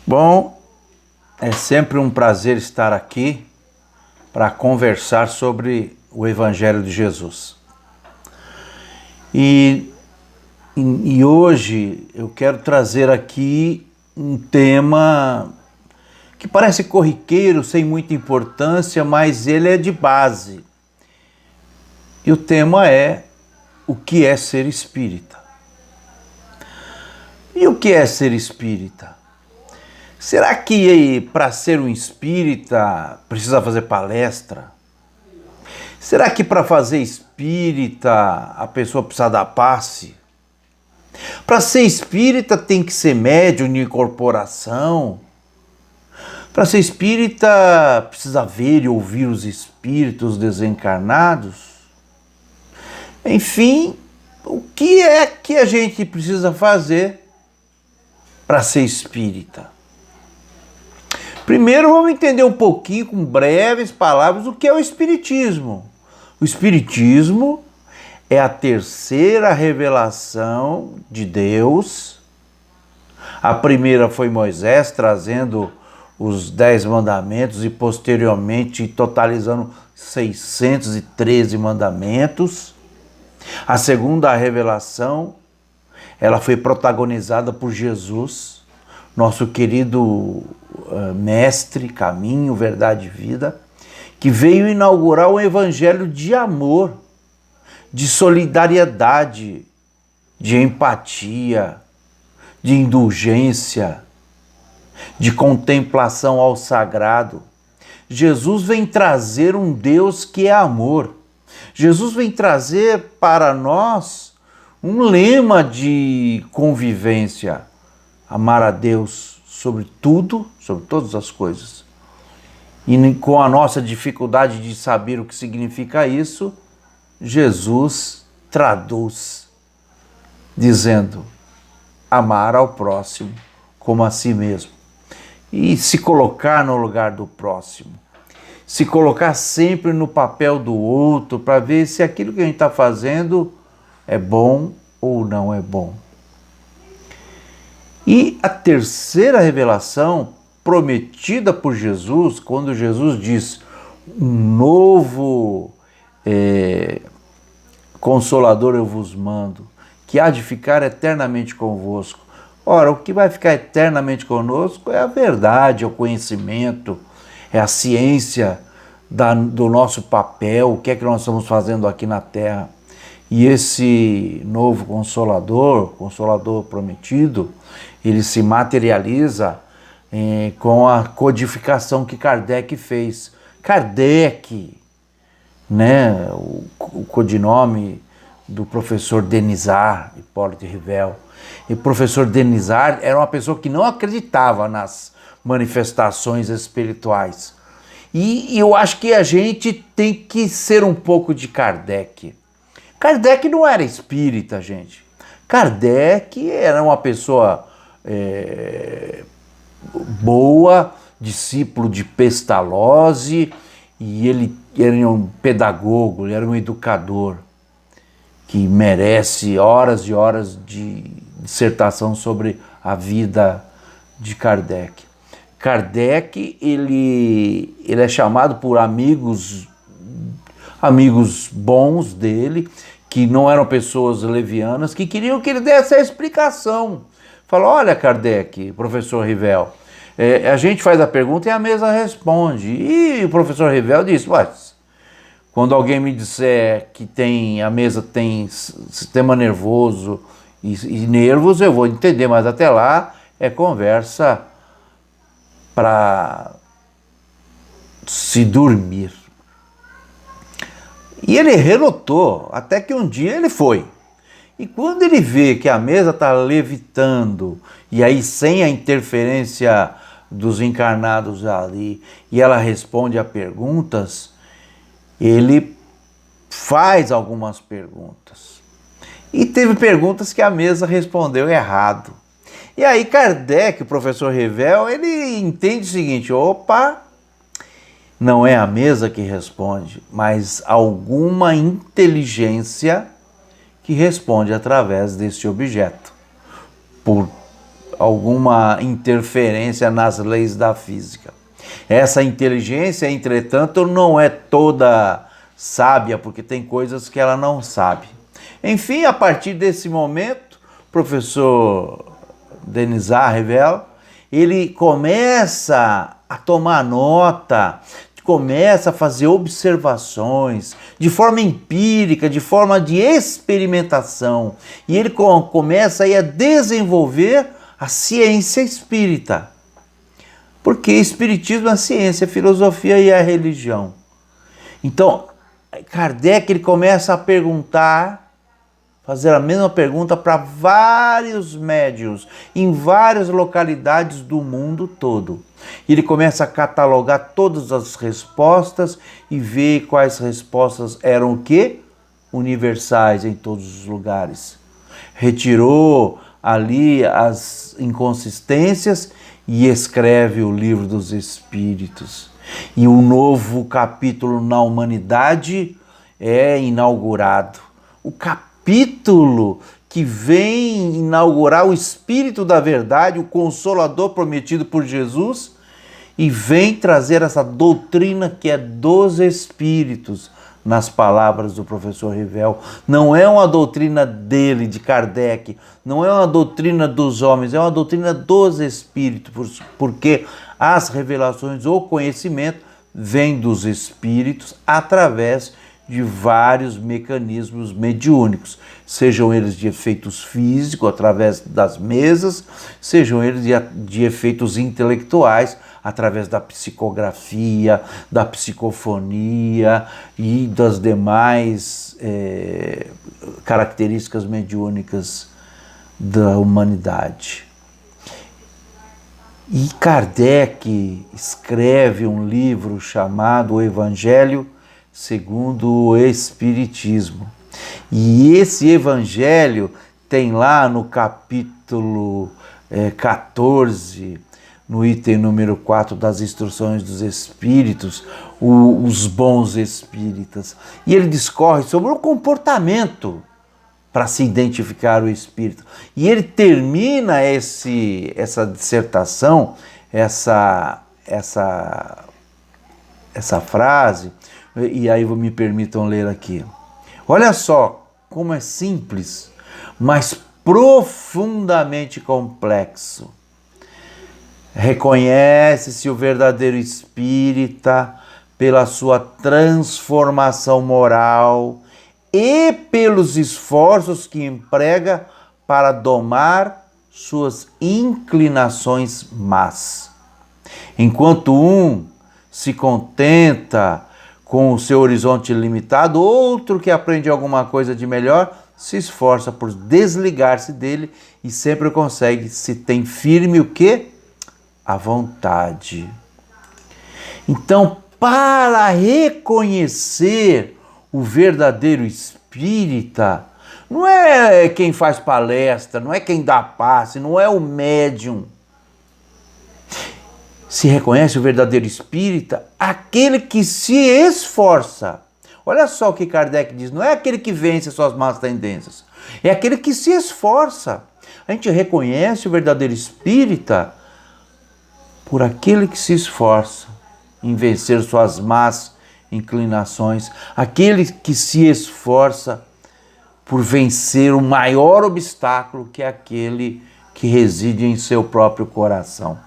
Bom, é sempre um prazer estar aqui para conversar sobre o Evangelho de Jesus. E hoje eu quero trazer aqui um tema que parece corriqueiro, sem muita importância, mas ele é de base. E o tema é: o que é ser espírita? E o que é ser espírita? Será que para ser um espírita precisa fazer palestra? Será que para fazer espírita a pessoa precisa dar passe? Para ser espírita tem que ser médium de incorporação? Para ser espírita precisa ver e ouvir os espíritos desencarnados? Enfim, o que é que a gente precisa fazer para ser espírita? Primeiro vamos entender um pouquinho, com breves palavras, o que é o Espiritismo. O Espiritismo é a terceira revelação de Deus. A primeira foi Moisés, trazendo os 10 mandamentos e posteriormente totalizando 613 mandamentos. A segunda revelação, ela foi protagonizada por Jesus, nosso querido mestre, caminho, verdade e vida, que veio inaugurar um evangelho de amor, de solidariedade, de empatia, de indulgência, de contemplação ao sagrado. Jesus vem trazer um Deus que é amor. Jesus vem trazer para nós um lema de convivência: amar a Deus sobre tudo, sobre todas as coisas. E com a nossa dificuldade de saber o que significa isso, Jesus traduz dizendo: amar ao próximo como a si mesmo. E se colocar no lugar do próximo. Se colocar sempre no papel do outro para ver se aquilo que a gente está fazendo é bom ou não é bom. E a terceira revelação prometida por Jesus, quando Jesus diz: um novo Consolador eu vos mando, que há de ficar eternamente convosco. Ora, o que vai ficar eternamente conosco é a verdade, é o conhecimento, é a ciência do nosso papel, o que é que nós estamos fazendo aqui na Terra. E esse novo Consolador prometido, ele se materializa com a codificação que Kardec fez. Kardec, né, o codinome do professor Denisard, Hipólito Rivel. E o professor Denisard era uma pessoa que não acreditava nas manifestações espirituais. E eu acho que a gente tem que ser um pouco de Kardec. Kardec não era espírita, gente. Kardec era uma pessoa boa, discípulo de Pestalozzi, e ele era um pedagogo, ele era um educador que merece horas e horas de dissertação sobre a vida de Kardec. Kardec, ele é chamado por amigos bons dele, que não eram pessoas levianas, que queriam que ele desse a explicação. Falou: olha, Kardec, professor Rivel, a gente faz a pergunta e a mesa responde. E o professor Rivel disse: mas quando alguém me disser que a mesa tem sistema nervoso e nervos, eu vou entender, mas até lá é conversa para se dormir. E ele relutou, até que um dia ele foi. E quando ele vê que a mesa está levitando, e aí sem a interferência dos encarnados ali, e ela responde a perguntas, ele faz algumas perguntas. E teve perguntas que a mesa respondeu errado. E aí Kardec, o professor Rivel, ele entende o seguinte: opa, não é a mesa que responde, mas alguma inteligência que responde através deste objeto. Por alguma interferência nas leis da física. Essa inteligência, entretanto, não é toda sábia, porque tem coisas que ela não sabe. Enfim, a partir desse momento, o professor Denisard revela, ele começa a tomar nota, começa a fazer observações de forma empírica, de forma de experimentação, e ele começa aí a desenvolver a ciência espírita. Porque espiritismo é a ciência, a filosofia e a religião. Então, Kardec ele começa a perguntar, fazer a mesma pergunta para vários médiuns, em várias localidades do mundo todo. Ele começa a catalogar todas as respostas e ver quais respostas eram o quê? Universais em todos os lugares. Retirou ali as inconsistências e escreve o Livro dos Espíritos. E um novo capítulo na humanidade é inaugurado. O capítulo que vem inaugurar o Espírito da Verdade, o Consolador prometido por Jesus, e vem trazer essa doutrina que é dos Espíritos, nas palavras do professor Rivel. Não é uma doutrina dele, de Kardec, não é uma doutrina dos homens, é uma doutrina dos Espíritos, porque as revelações ou conhecimento vêm dos Espíritos através de vários mecanismos mediúnicos, sejam eles de efeitos físicos, através das mesas, sejam eles de efeitos intelectuais, através da psicografia, da psicofonia e das demais características mediúnicas da humanidade. E Kardec escreve um livro chamado O Evangelho segundo o Espiritismo. E esse Evangelho tem lá no capítulo 14, no item número 4 das Instruções dos Espíritos, os bons espíritas. E ele discorre sobre o comportamento para se identificar o espírito. E ele termina essa dissertação, essa frase, e aí me permitam ler aqui. Olha só como é simples, mas profundamente complexo. Reconhece-se o verdadeiro espírita pela sua transformação moral e pelos esforços que emprega para domar suas inclinações más. Enquanto um se contenta com o seu horizonte limitado, outro que aprende alguma coisa de melhor se esforça por desligar-se dele e sempre consegue, se tem firme o quê? A vontade. Então, para reconhecer o verdadeiro espírita, não é quem faz palestra, não é quem dá passe, não é o médium. Se reconhece o verdadeiro espírita, aquele que se esforça. Olha só o que Kardec diz, não é aquele que vence suas más tendências, é aquele que se esforça. A gente reconhece o verdadeiro espírita por aquele que se esforça em vencer suas más inclinações, aquele que se esforça por vencer o maior obstáculo, que é aquele que reside em seu próprio coração.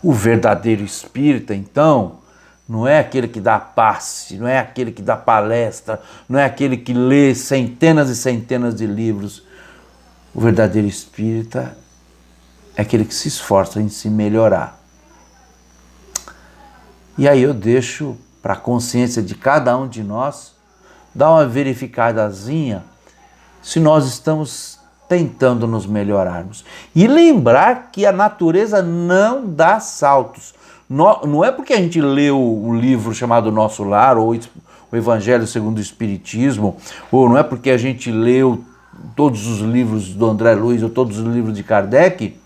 O verdadeiro espírita, então, não é aquele que dá passe, não é aquele que dá palestra, não é aquele que lê centenas e centenas de livros. O verdadeiro espírita é aquele que se esforça em se melhorar. E aí eu deixo para a consciência de cada um de nós dar uma verificadazinha se nós estamos tentando nos melhorarmos. E lembrar que a natureza não dá saltos. Não é porque a gente leu um livro chamado Nosso Lar, ou o Evangelho segundo o Espiritismo, ou não é porque a gente leu todos os livros do André Luiz, ou todos os livros de Kardec,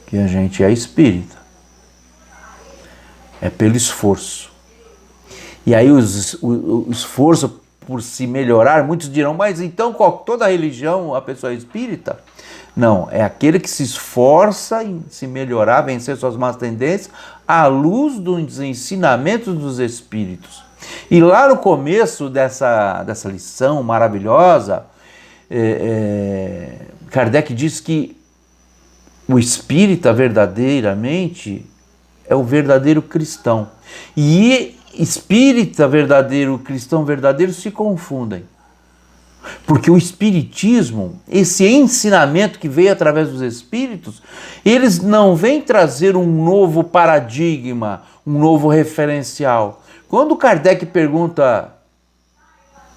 que a gente é espírita. É pelo esforço. E aí o esforço por se melhorar, muitos dirão, mas então toda religião a pessoa é espírita? Não, é aquele que se esforça em se melhorar, vencer suas más tendências, à luz dos ensinamentos dos Espíritos. E lá no começo dessa lição maravilhosa, Kardec diz que o espírita verdadeiramente é o verdadeiro cristão. E espírita verdadeiro, cristão verdadeiro se confundem. Porque o espiritismo, esse ensinamento que veio através dos espíritos, eles não vêm trazer um novo paradigma, um novo referencial. Quando Kardec pergunta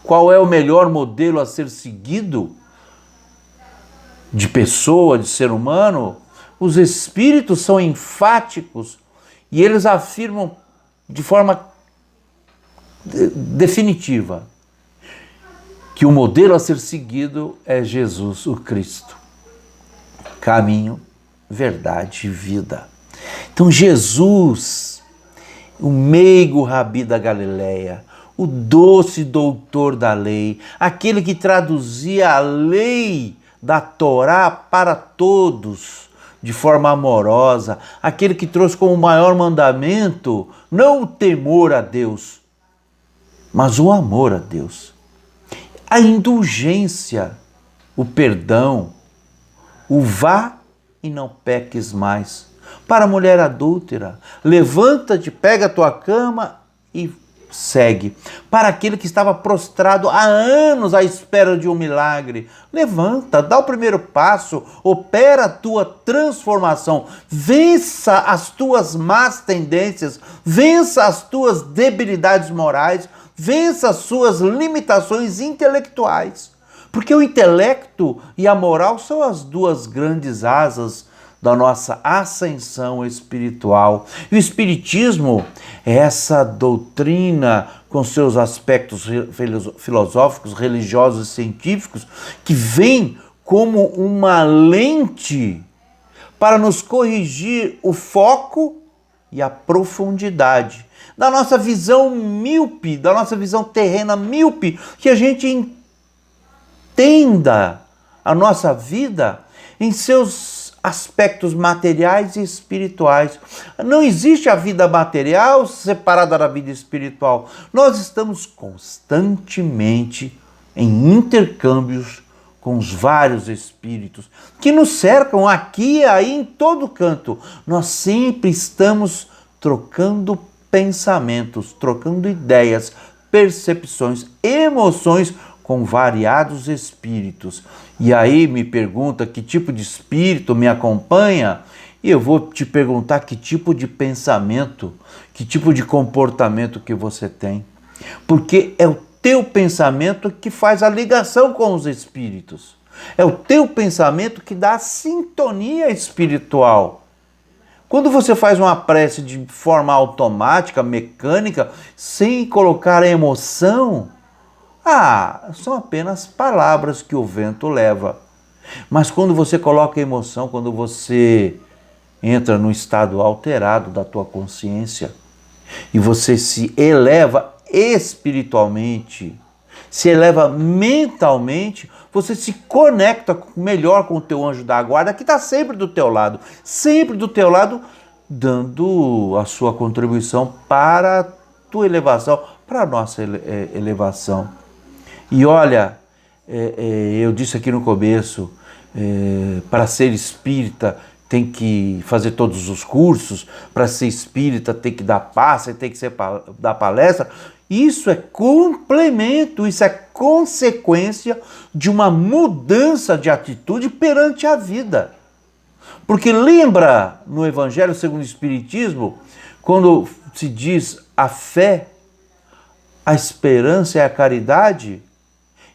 qual é o melhor modelo a ser seguido de pessoa, de ser humano, os espíritos são enfáticos e eles afirmam de forma definitiva que o modelo a ser seguido é Jesus, o Cristo. Caminho, verdade e vida. Então Jesus, o meigo Rabi da Galileia, o doce doutor da lei, aquele que traduzia a lei da Torá para todos de forma amorosa, aquele que trouxe como maior mandamento não o temor a Deus, mas o amor a Deus. A indulgência, o perdão, o vá e não peques mais. Para a mulher adúltera, levanta-te, pega a tua cama e segue. Para aquele que estava prostrado há anos à espera de um milagre, levanta, dá o primeiro passo, opera a tua transformação, vença as tuas más tendências, vença as tuas debilidades morais, vença as suas limitações intelectuais. Porque o intelecto e a moral são as duas grandes asas da nossa ascensão espiritual. E o Espiritismo é essa doutrina com seus aspectos filosóficos, religiosos e científicos que vem como uma lente para nos corrigir o foco e a profundidade da nossa visão míope, da nossa visão terrena míope, que a gente entenda a nossa vida em seus aspectos materiais e espirituais. Não existe a vida material separada da vida espiritual. Nós estamos constantemente em intercâmbios com os vários espíritos que nos cercam aqui e aí em todo canto. Nós sempre estamos trocando pensamentos, trocando ideias, percepções, emoções com variados espíritos. E aí me pergunta que tipo de espírito me acompanha, e eu vou te perguntar que tipo de pensamento, que tipo de comportamento que você tem. Porque é o teu pensamento que faz a ligação com os espíritos. É o teu pensamento que dá a sintonia espiritual. Quando você faz uma prece de forma automática, mecânica, sem colocar a emoção, são apenas palavras que o vento leva. Mas quando você coloca emoção, quando você entra num estado alterado da tua consciência e você se eleva espiritualmente, se eleva mentalmente, você se conecta melhor com o teu anjo da guarda, que está sempre do teu lado, dando a sua contribuição para a tua elevação, para a nossa elevação. E olha, eu disse aqui no começo, para ser espírita tem que fazer todos os cursos, para ser espírita tem que dar passe, tem que dar palestra. Isso é complemento, isso é consequência de uma mudança de atitude perante a vida. Porque lembra no Evangelho segundo o Espiritismo, quando se diz a fé, a esperança e a caridade?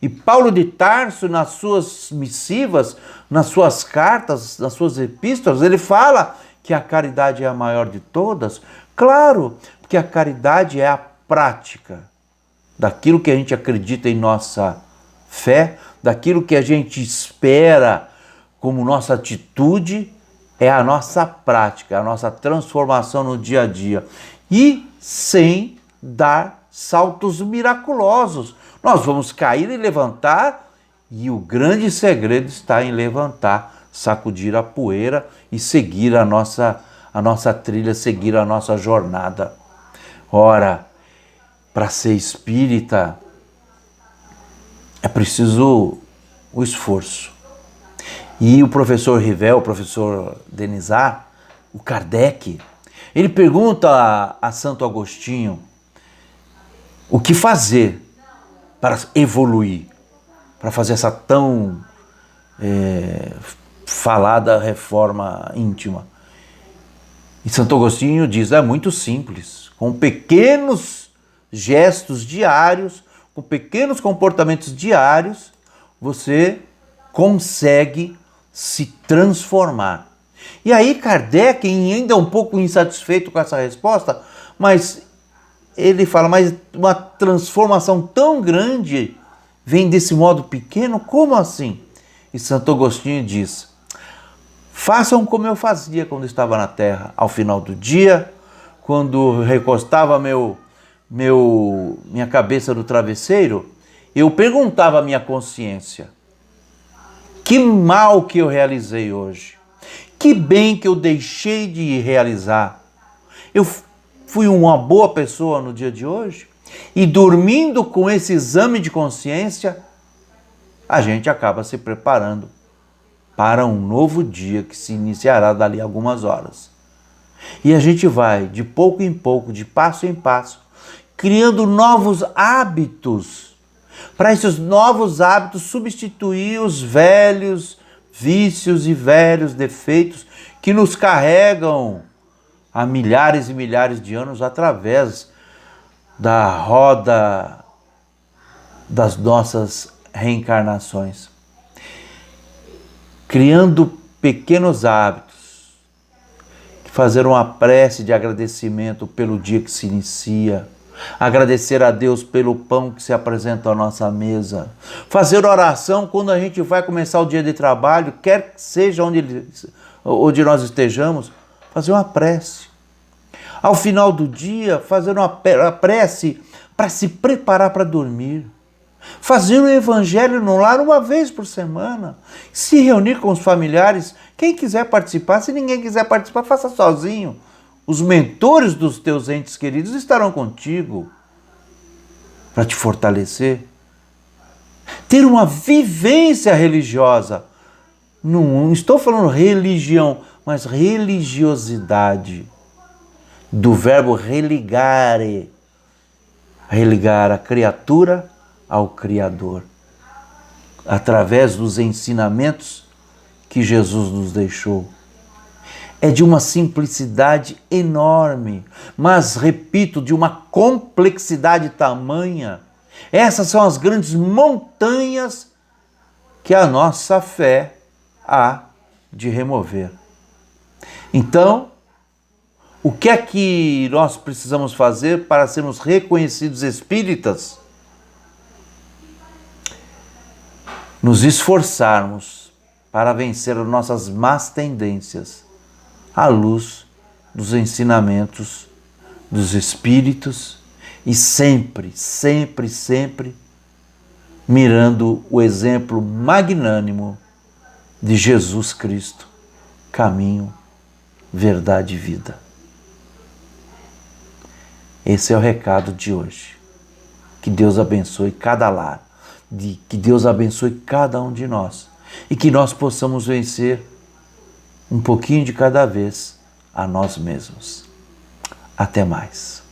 E Paulo de Tarso, nas suas missivas, nas suas cartas, nas suas epístolas, ele fala que a caridade é a maior de todas. Claro, porque a caridade é a prática daquilo que a gente acredita em nossa fé, daquilo que a gente espera como nossa atitude, é a nossa prática, a nossa transformação no dia a dia. E sem dar saltos miraculosos. Nós vamos cair e levantar, e o grande segredo está em levantar sacudir a poeira e seguir a nossa trilha, seguir a nossa jornada. Ora, para ser espírita é preciso o esforço. E o professor Rivel, o professor Denizar, o Kardec, ele pergunta a Santo Agostinho o que fazer para evoluir, para fazer essa tão falada reforma íntima. E Santo Agostinho diz, é muito simples, com pequenos gestos diários, com pequenos comportamentos diários, você consegue se transformar. E aí Kardec, ainda um pouco insatisfeito com essa resposta, mas ele fala, mas uma transformação tão grande vem desse modo pequeno? Como assim? E Santo Agostinho diz, façam como eu fazia quando estava na terra. Ao final do dia, quando recostava minha cabeça no travesseiro, eu perguntava à minha consciência, que mal que eu realizei hoje? Que bem que eu deixei de realizar? Eu fui uma boa pessoa no dia de hoje? E dormindo com esse exame de consciência, a gente acaba se preparando para um novo dia que se iniciará dali a algumas horas. E a gente vai, de pouco em pouco, de passo em passo, criando novos hábitos. Para esses novos hábitos substituir os velhos vícios e velhos defeitos que nos carregam há milhares e milhares de anos através da roda das nossas reencarnações. Criando pequenos hábitos, fazer uma prece de agradecimento pelo dia que se inicia, agradecer a Deus pelo pão que se apresenta à nossa mesa, fazer oração quando a gente vai começar o dia de trabalho, quer que seja onde nós estejamos, fazer uma prece. Ao final do dia, fazer uma prece para se preparar para dormir. Fazer o evangelho no lar uma vez por semana. Se reunir com os familiares. Quem quiser participar, se ninguém quiser participar, faça sozinho. Os mentores dos teus entes queridos estarão contigo para te fortalecer. Ter uma vivência religiosa. Não estou falando religião, mas religiosidade. Do verbo religare. Religar a criatura ao Criador. Através dos ensinamentos que Jesus nos deixou. É de uma simplicidade enorme, mas, repito, de uma complexidade tamanha. Essas são as grandes montanhas que a nossa fé há de remover. Então, o que é que nós precisamos fazer para sermos reconhecidos espíritas? Nos esforçarmos para vencer as nossas más tendências à luz dos ensinamentos dos Espíritos e sempre, sempre, sempre mirando o exemplo magnânimo de Jesus Cristo, caminho, verdade e vida. Esse é o recado de hoje. Que Deus abençoe cada lar, que Deus abençoe cada um de nós e que nós possamos vencer um pouquinho de cada vez a nós mesmos. Até mais.